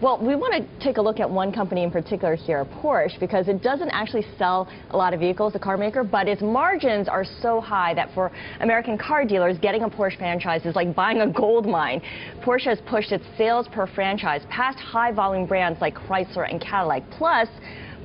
Well, we want to take a look at one company in particular here, Porsche, because it doesn't actually sell a lot of vehicles, the car maker, but its margins are so high that for American car dealers, getting a Porsche franchise is like buying a gold mine. Porsche has pushed its sales per franchise past high-volume brands like Chrysler and Cadillac. Plus,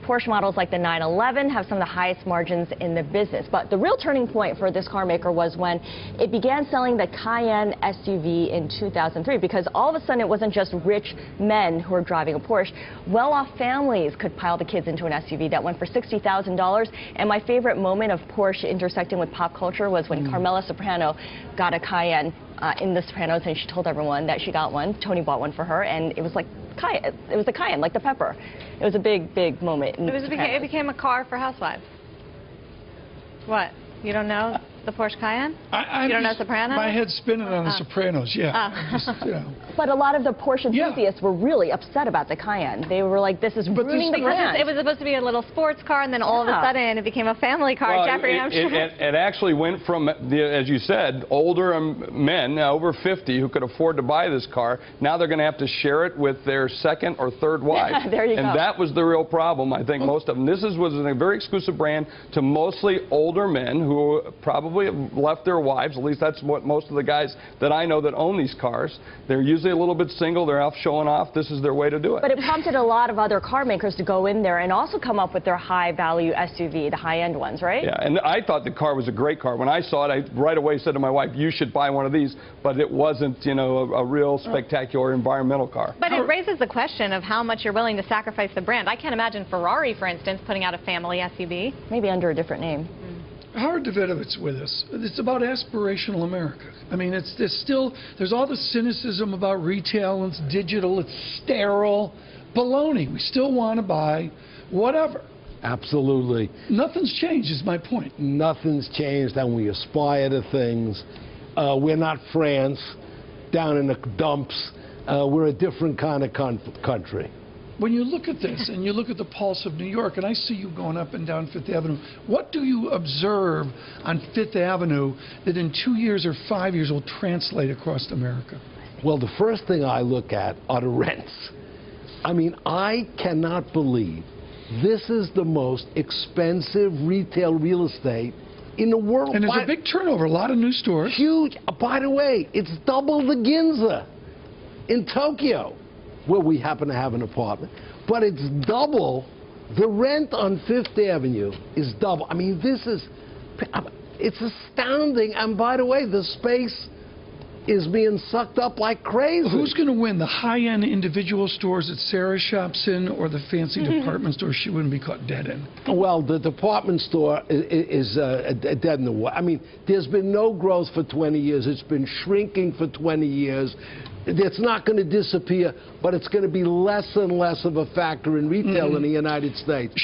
Porsche models like the 911 have some of the highest margins in the business. But the real turning point for this car maker was when it began selling the Cayenne SUV in 2003, because all of a sudden it wasn't just rich men who were driving a Porsche. Well-off families could pile the kids into an SUV that went for $60,000. And my favorite moment of Porsche intersecting with pop culture was when Carmela Soprano got a Cayenne in The Sopranos, and she told everyone that she got one. Tony bought one for her, and it was like Cayenne. It was the Cayenne, like the pepper. It was a big, big moment. It became a car for housewives. What? You don't know the Porsche Cayenne? You don't know Sopranos? My head's spinning on the Sopranos, yeah. Just, you know. But a lot of the Porsche enthusiasts were really upset about the Cayenne. They were like, this is ruining the brand. It was supposed to be a little sports car, and then all of a sudden it became a family car. Well, Jeffrey, I'm sure. It actually went from, as you said, older men, over 50, who could afford to buy this car. Now they're going to have to share it with their second or third wife. There you go. And that was the real problem, I think, most of them. This was a very exclusive brand to mostly older men who probably have left their wives. At least that's what most of the guys that I know that own these cars. They're usually a little bit single. They're off showing off. This is their way to do it. But it prompted a lot of other car makers to go in there and also come up with their high-value SUV, the high-end ones, right? Yeah, and I thought the car was a great car. When I saw it, I right away said to my wife, you should buy one of these. But it wasn't, you know, a real spectacular environmental car. But it raises the question of how much you're willing to sacrifice the brand. I can't imagine Ferrari, for instance, putting out a family SUV. Maybe under a different name. Howard Davidowitz with us. It's about aspirational America. I mean, there's all the cynicism about retail, and it's digital, it's sterile. Baloney. We still want to buy whatever. Absolutely. Nothing's changed is my point. Nothing's changed, and we aspire to things. We're not France down in the dumps. We're a different kind of country. When you look at this and you look at the pulse of New York, and I see you going up and down Fifth Avenue, what do you observe on Fifth Avenue that in 2 years or 5 years will translate across America? Well, the first thing I look at are the rents. I mean, I cannot believe this is the most expensive retail real estate in the world. And there's a big turnover, a lot of new stores. Huge. By the way, it's double the Ginza in Tokyo, where we happen to have an apartment. But it's double. The rent on Fifth Avenue is double. I mean, it's astounding. And by the way, the space is being sucked up like crazy. Who's going to win, the high-end individual stores that Sara shops in, or the fancy department stores she wouldn't be caught dead in? Well, the department store is dead in the water. I mean, there's been no growth for 20 years. It's been shrinking for 20 years. It's not going to disappear, but it's going to be less and less of a factor in retail in the United States.